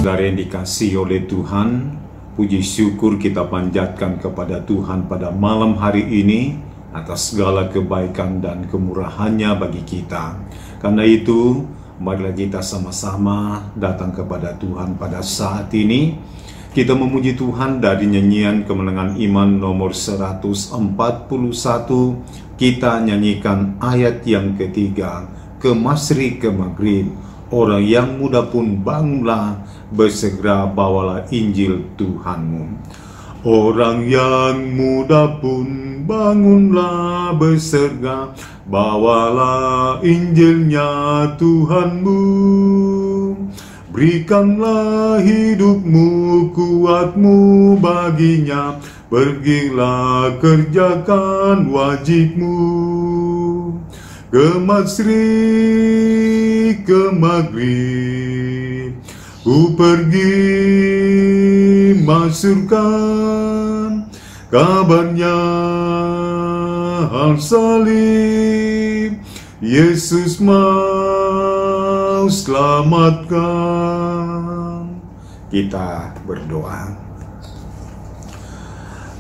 Saudara yang dikasihi oleh Tuhan, puji syukur kita panjatkan kepada Tuhan pada malam hari ini atas segala kebaikan dan kemurahannya bagi kita. Karena itu, marilah kita sama-sama datang kepada Tuhan pada saat ini. Kita memuji Tuhan dari nyanyian Kemenangan Iman nomor 141. Kita nyanyikan ayat yang ketiga, ke masyrik ke maghrib, orang yang muda pun bangunlah, bersegera bawalah Injil Tuhanmu. Orang yang muda pun bangunlah, bersegera bawalah Injilnya Tuhanmu. Berikanlah hidupmu, kuatmu baginya, pergilah kerjakan wajibmu. Ke masyrik ke maghrib, ku pergi masyurkan kabarnya al-salib, Yesus mau selamatkan. Kita berdoa.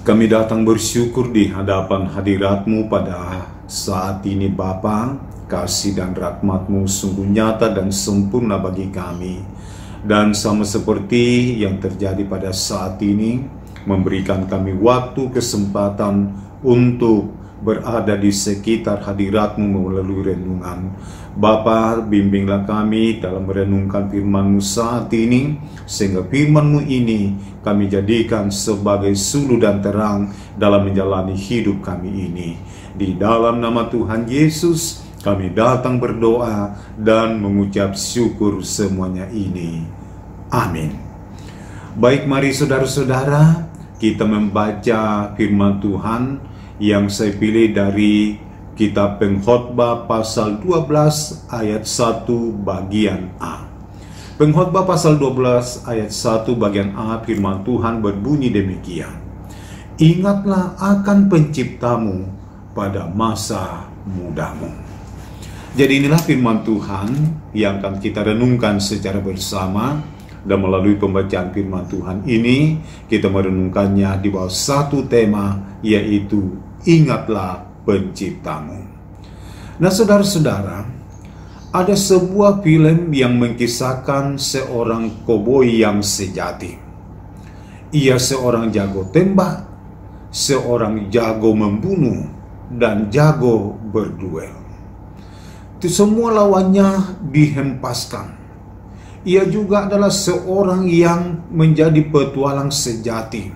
Kami datang bersyukur di hadapan hadirat-Mu pada saat ini Bapa. Kasih dan rahmat-Mu sungguh nyata dan sempurna bagi kami. Dan sama seperti yang terjadi pada saat ini, memberikan kami waktu kesempatan untuk berada di sekitar hadirat-Mu melalui renungan. Bapa, bimbinglah kami dalam merenungkan firman-Mu saat ini, sehingga firman-Mu ini kami jadikan sebagai suluh dan terang dalam menjalani hidup kami ini. Di dalam nama Tuhan Yesus, kami datang berdoa dan mengucap syukur semuanya ini. Amin. Baik, mari saudara-saudara, kita membaca firman Tuhan yang saya pilih dari Kitab Pengkhotbah pasal 12 ayat 1 bagian A. Pengkhotbah pasal 12 ayat 1 bagian A, firman Tuhan berbunyi demikian. Ingatlah akan penciptamu pada masa mudamu. Jadi inilah firman Tuhan yang akan kita renungkan secara bersama. Dan melalui pembacaan firman Tuhan ini, kita merenungkannya di bawah satu tema, yaitu ingatlah penciptamu. Nah saudara-saudara, ada sebuah film yang mengisahkan seorang koboi yang sejati. Ia seorang jago tembak, seorang jago membunuh, dan jago berduel. Itu semua lawannya dihempaskan. Ia juga adalah seorang yang menjadi petualang sejati.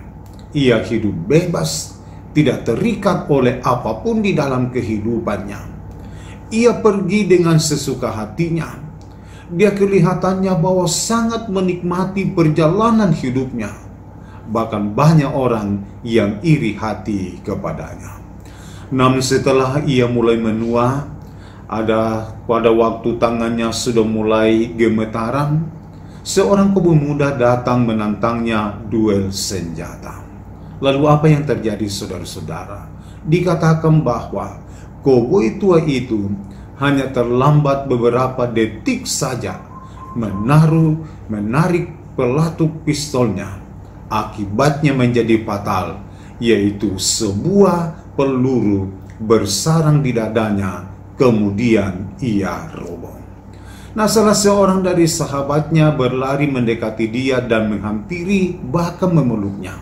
Ia hidup bebas, tidak terikat oleh apapun di dalam kehidupannya. Ia pergi dengan sesuka hatinya. Dia kelihatannya bahwa sangat menikmati perjalanan hidupnya. Bahkan banyak orang yang iri hati kepadanya. Namun setelah ia mulai menua, pada waktu tangannya sudah mulai gemetaran, seorang koboi muda datang menantangnya duel senjata. Lalu apa yang terjadi saudara-saudara? Dikatakan bahwa koboi tua itu hanya terlambat beberapa detik saja menarik pelatuk pistolnya. Akibatnya menjadi fatal, yaitu sebuah peluru bersarang di dadanya. Kemudian ia roboh. Nah, salah seorang dari sahabatnya berlari mendekati dia dan menghampiri, bahkan memeluknya.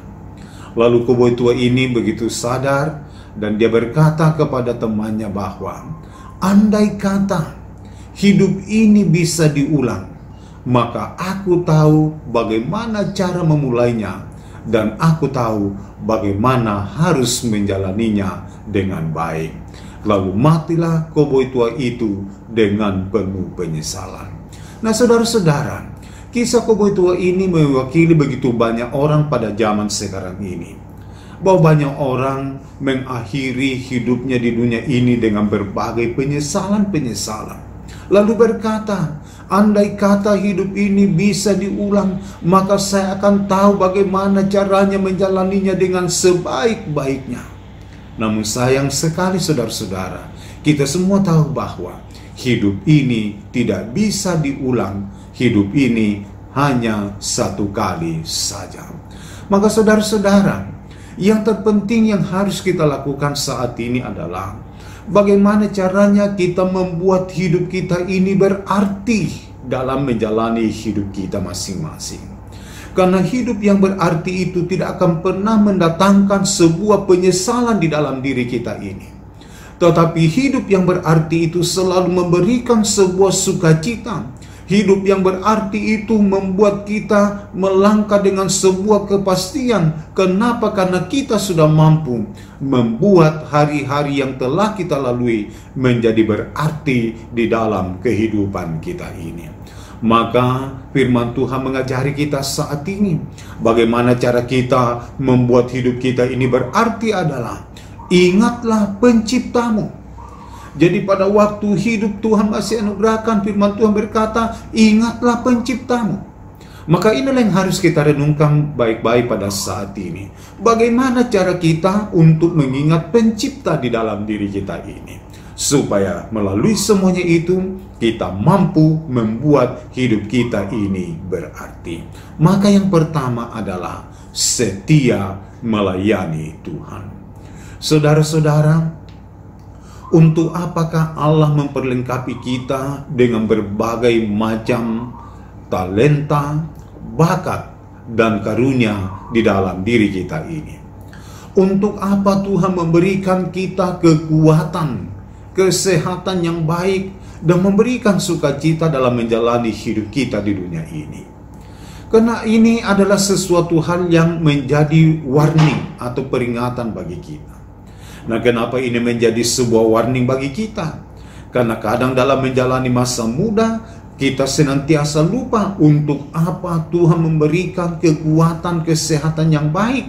Lalu koboi tua ini begitu sadar dan dia berkata kepada temannya bahwa andai kata hidup ini bisa diulang, maka aku tahu bagaimana cara memulainya dan aku tahu bagaimana harus menjalaninya dengan baik. Lalu matilah koboi tua itu dengan penuh penyesalan. Nah saudara-saudara, kisah koboi tua ini mewakili begitu banyak orang pada zaman sekarang ini. Bahwa banyak orang mengakhiri hidupnya di dunia ini dengan berbagai penyesalan-penyesalan. Lalu berkata, andai kata hidup ini bisa diulang, maka saya akan tahu bagaimana caranya menjalaninya dengan sebaik-baiknya. Namun sayang sekali saudara-saudara, kita semua tahu bahwa hidup ini tidak bisa diulang. Hidup ini hanya satu kali saja. Maka saudara-saudara, yang terpenting yang harus kita lakukan saat ini adalah bagaimana caranya kita membuat hidup kita ini berarti dalam menjalani hidup kita masing-masing. Karena hidup yang berarti itu tidak akan pernah mendatangkan sebuah penyesalan di dalam diri kita ini. Tetapi hidup yang berarti itu selalu memberikan sebuah sukacita. Hidup yang berarti itu membuat kita melangkah dengan sebuah kepastian. Kenapa? Karena kita sudah mampu membuat hari-hari yang telah kita lalui menjadi berarti di dalam kehidupan kita ini. Maka firman Tuhan mengajari kita saat ini bagaimana cara kita membuat hidup kita ini berarti adalah ingatlah penciptamu. Jadi pada waktu hidup Tuhan masih anugerahkan, firman Tuhan berkata, ingatlah penciptamu. Maka inilah yang harus kita renungkan baik-baik pada saat ini. Bagaimana cara kita untuk mengingat pencipta di dalam diri kita ini, supaya melalui semuanya itu kita mampu membuat hidup kita ini berarti. Maka yang pertama adalah setia melayani Tuhan. Saudara-saudara, untuk apakah Allah memperlengkapi kita dengan berbagai macam talenta, bakat, dan karunia di dalam diri kita ini? Untuk apa Tuhan memberikan kita kekuatan, kesehatan yang baik, dan memberikan sukacita dalam menjalani hidup kita di dunia ini? Karena ini adalah sesuatu hal yang menjadi warning atau peringatan bagi kita. Nah, kenapa ini menjadi sebuah warning bagi kita? Karena kadang dalam menjalani masa muda, kita senantiasa lupa untuk apa Tuhan memberikan kekuatan, kesehatan yang baik.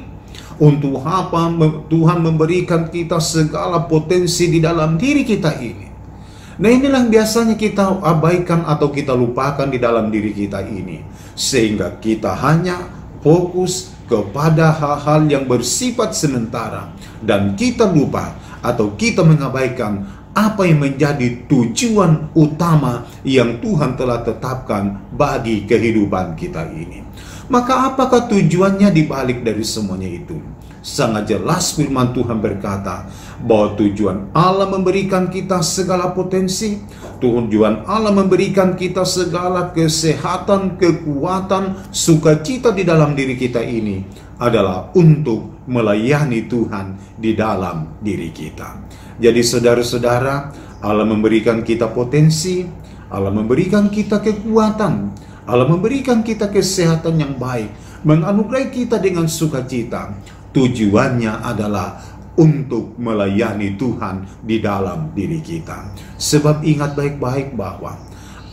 Untuk apa Tuhan memberikan kita segala potensi di dalam diri kita ini. Nah, inilah yang biasanya kita abaikan atau kita lupakan di dalam diri kita ini. Sehingga kita hanya fokus kepada hal-hal yang bersifat sementara, dan kita lupa atau kita mengabaikan apa yang menjadi tujuan utama yang Tuhan telah tetapkan bagi kehidupan kita ini. Maka apakah tujuannya dibalik dari semuanya itu? Sangat jelas firman Tuhan berkata bahwa tujuan Allah memberikan kita segala potensi, tujuan Allah memberikan kita segala kesehatan, kekuatan, sukacita di dalam diri kita ini adalah untuk melayani Tuhan di dalam diri kita. Jadi saudara-saudara, Allah memberikan kita potensi, Allah memberikan kita kekuatan, Allah memberikan kita kesehatan yang baik, menganugerahi kita dengan sukacita. Tujuannya adalah untuk melayani Tuhan di dalam diri kita. Sebab ingat baik-baik bahwa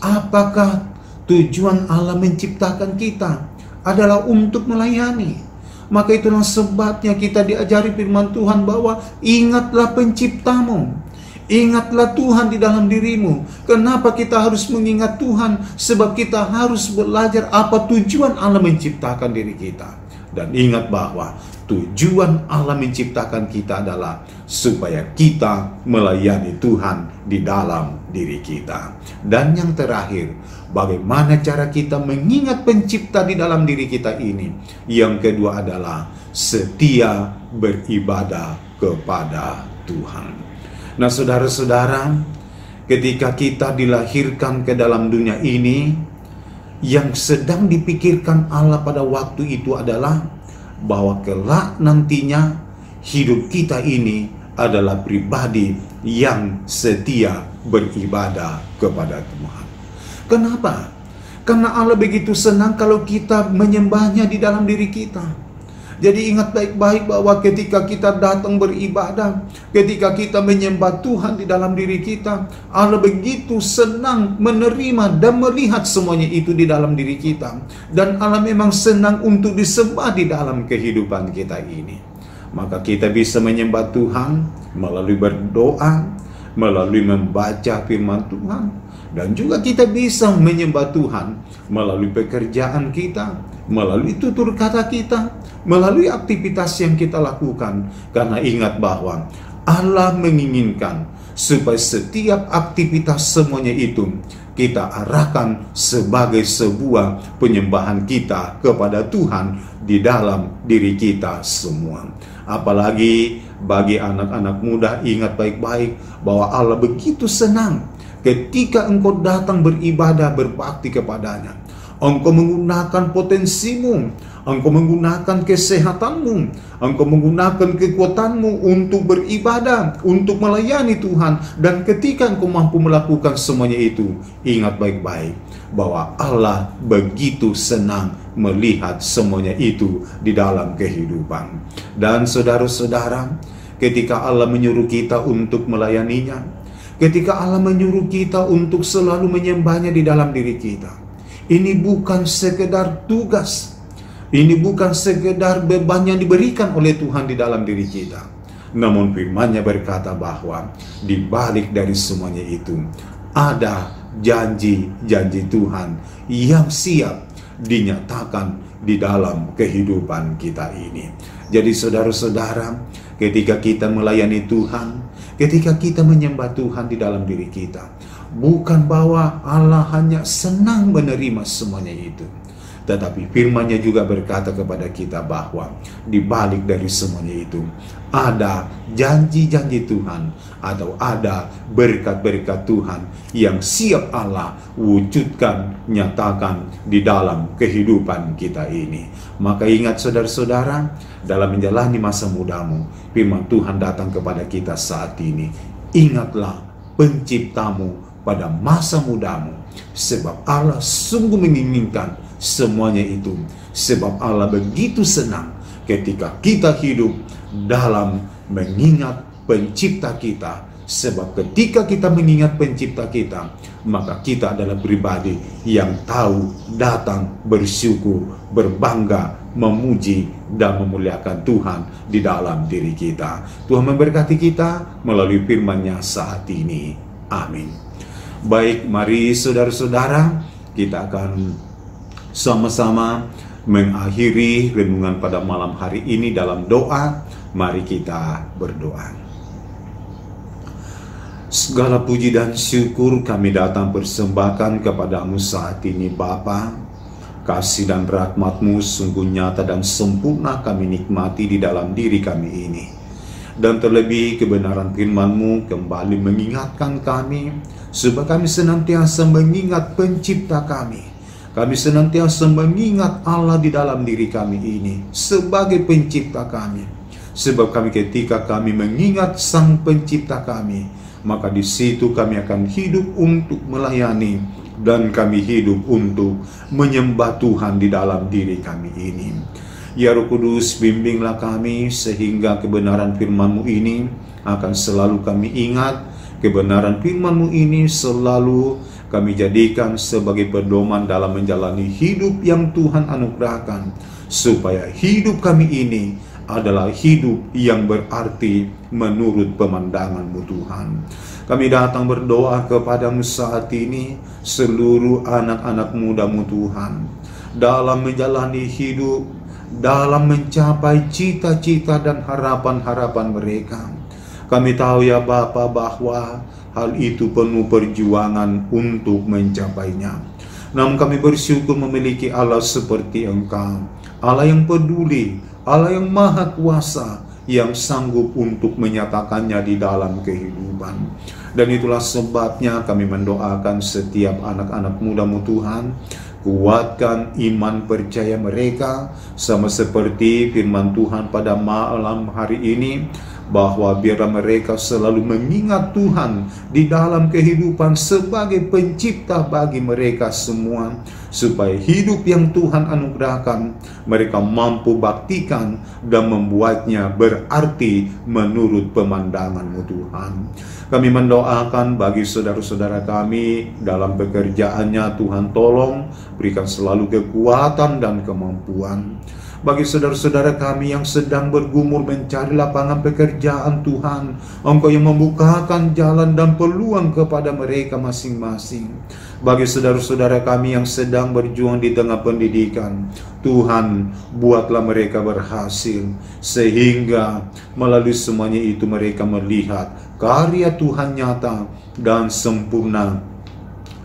apakah tujuan Allah menciptakan kita adalah untuk melayani. Maka itulah sebabnya kita diajari firman Tuhan bahwa ingatlah penciptamu. Ingatlah Tuhan di dalam dirimu. Kenapa kita harus mengingat Tuhan? Sebab kita harus belajar apa tujuan Allah menciptakan diri kita. Dan ingat bahwa tujuan Allah menciptakan kita adalah supaya kita melayani Tuhan di dalam diri kita. Dan yang terakhir, bagaimana cara kita mengingat pencipta di dalam diri kita ini? Yang kedua adalah setia beribadah kepada Tuhan. Nah, saudara-saudara, ketika kita dilahirkan ke dalam dunia ini, yang sedang dipikirkan Allah pada waktu itu adalah bahwa kelak nantinya hidup kita ini adalah pribadi yang setia beribadah kepada Tuhan. Kenapa? Karena Allah begitu senang kalau kita menyembahnya di dalam diri kita. Jadi ingat baik-baik bahwa ketika kita datang beribadah, ketika kita menyembah Tuhan di dalam diri kita, Allah begitu senang menerima dan melihat semuanya itu di dalam diri kita. Dan Allah memang senang untuk disembah di dalam kehidupan kita ini. Maka kita bisa menyembah Tuhan melalui berdoa, melalui membaca firman Tuhan. Dan juga kita bisa menyembah Tuhan melalui pekerjaan kita, melalui tutur kata kita, melalui aktivitas yang kita lakukan. Karena ingat bahwa Allah menginginkan supaya setiap aktivitas semuanya itu kita arahkan sebagai sebuah penyembahan kita kepada Tuhan di dalam diri kita semua. Apalagi bagi anak-anak muda, ingat baik-baik bahwa Allah begitu senang ketika engkau datang beribadah, berbakti kepadanya. Engkau menggunakan potensimu, engkau menggunakan kesehatanmu, engkau menggunakan kekuatanmu untuk beribadah, untuk melayani Tuhan. Dan ketika engkau mampu melakukan semuanya itu, ingat baik-baik bahwa Allah begitu senang melihat semuanya itu di dalam kehidupan. Dan saudara-saudara, ketika Allah menyuruh kita untuk melayaninya, ketika Allah menyuruh kita untuk selalu menyembahnya di dalam diri kita, ini bukan sekedar tugas, ini bukan sekedar beban yang diberikan oleh Tuhan di dalam diri kita. Namun firman-Nya berkata bahwa di balik dari semuanya itu ada janji-janji Tuhan yang siap dinyatakan di dalam kehidupan kita ini. Jadi saudara-saudara, ketika kita melayani Tuhan, ketika kita menyembah Tuhan di dalam diri kita, bukan bahwa Allah hanya senang menerima semuanya itu, tetapi firman-Nya juga berkata kepada kita bahwa di balik dari semuanya itu ada janji-janji Tuhan, atau ada berkat-berkat Tuhan yang siap Allah wujudkan, nyatakan di dalam kehidupan kita ini. Maka ingat saudara-saudara, dalam menjalani masa mudamu, firman Tuhan datang kepada kita saat ini. Ingatlah Penciptamu pada masa mudamu, sebab Allah sungguh menginginkan semuanya itu. Sebab Allah begitu senang ketika kita hidup dalam mengingat Pencipta kita. Sebab ketika kita mengingat Pencipta kita, maka kita adalah pribadi yang tahu datang, bersyukur, berbangga, memuji dan memuliakan Tuhan di dalam diri kita. Tuhan memberkati kita melalui firman-Nya saat ini. Amin. Baik, mari saudara-saudara, kita akan sama-sama mengakhiri renungan pada malam hari ini dalam doa. Mari kita berdoa. Segala puji dan syukur kami datang persembahkan kepadamu saat ini Bapa. Kasih dan rahmat-Mu sungguh nyata dan sempurna kami nikmati di dalam diri kami ini. Dan terlebih kebenaran firman-Mu kembali mengingatkan kami, supaya kami senantiasa mengingat Pencipta kami. Kami senantiasa mengingat Allah di dalam diri kami ini sebagai Pencipta kami. Sebab kami ketika kami mengingat Sang Pencipta kami, maka di situ kami akan hidup untuk melayani, dan kami hidup untuk menyembah Tuhan di dalam diri kami ini. Ya Roh Kudus, bimbinglah kami sehingga kebenaran firman-Mu ini akan selalu kami ingat. Kebenaran firman-Mu ini selalu kami jadikan sebagai pedoman dalam menjalani hidup yang Tuhan anugerahkan, supaya hidup kami ini adalah hidup yang berarti menurut pemandangan-Mu Tuhan. Kami datang berdoa kepadamu saat ini, seluruh anak-anak muda-Mu Tuhan, dalam menjalani hidup, dalam mencapai cita-cita dan harapan-harapan mereka. Kami tahu ya Bapa bahwa hal itu penuh perjuangan untuk mencapainya. Namun kami bersyukur memiliki Allah seperti Engkau, Allah yang peduli, Allah yang maha kuasa, yang sanggup untuk menyatakannya di dalam kehidupan. Dan itulah sebabnya kami mendoakan setiap anak-anak muda-Mu Tuhan, kuatkan iman percaya mereka, sama seperti firman Tuhan pada malam hari ini, bahwa biarlah mereka selalu mengingat Tuhan di dalam kehidupan sebagai Pencipta bagi mereka semua, supaya hidup yang Tuhan anugerahkan mereka mampu baktikan dan membuatnya berarti menurut pemandangan-Mu Tuhan. Kami mendoakan bagi saudara-saudara kami dalam pekerjaannya, Tuhan tolong berikan selalu kekuatan dan kemampuan. Bagi saudara-saudara kami yang sedang bergumul mencari lapangan pekerjaan, pekerjaan Tuhan. Engkau yang membukakan jalan dan peluang kepada mereka masing-masing. Bagi saudara-saudara kami yang sedang berjuang di tengah pendidikan, Tuhan, buatlah mereka berhasil, sehingga melalui semuanya itu mereka melihat karya Tuhan nyata dan sempurna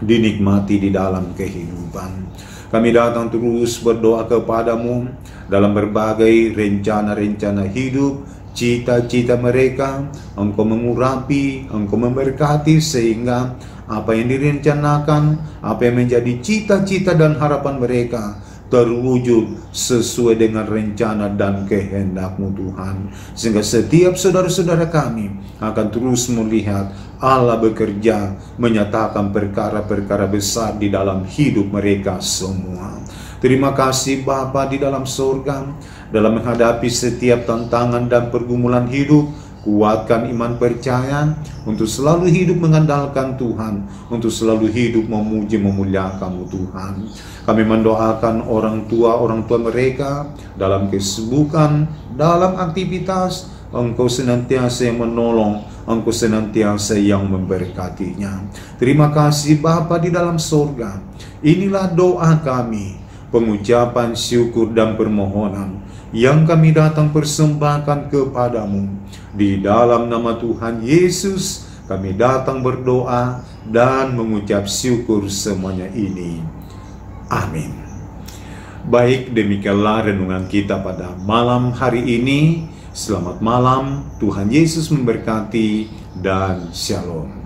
dinikmati di dalam kehidupan. Kami datang terus berdoa kepadamu dalam berbagai rencana-rencana hidup, cita-cita mereka. Engkau mengurapi, Engkau memberkati, sehingga apa yang direncanakan, apa yang menjadi cita-cita dan harapan mereka terwujud sesuai dengan rencana dan kehendak-Mu Tuhan. Sehingga setiap saudara-saudara kami akan terus melihat Allah bekerja, menyatakan perkara-perkara besar di dalam hidup mereka semua. Terima kasih Bapa di dalam surga, dalam menghadapi setiap tantangan dan pergumulan hidup. Kuatkan iman percaya untuk selalu hidup mengandalkan Tuhan, untuk selalu hidup memuji memuliakan-Mu Tuhan. Kami mendoakan orang tua mereka dalam kesibukan, dalam aktivitas. Engkau senantiasa yang menolong, Engkau senantiasa yang memberkatinya. Terima kasih Bapa di dalam surga. Inilah doa kami, pengucapan syukur dan permohonan yang kami datang persembahkan kepadamu. Di dalam nama Tuhan Yesus kami datang berdoa dan mengucap syukur semuanya ini. Amin. Baik, demikianlah renungan kita pada malam hari ini. Selamat malam, Tuhan Yesus memberkati dan shalom.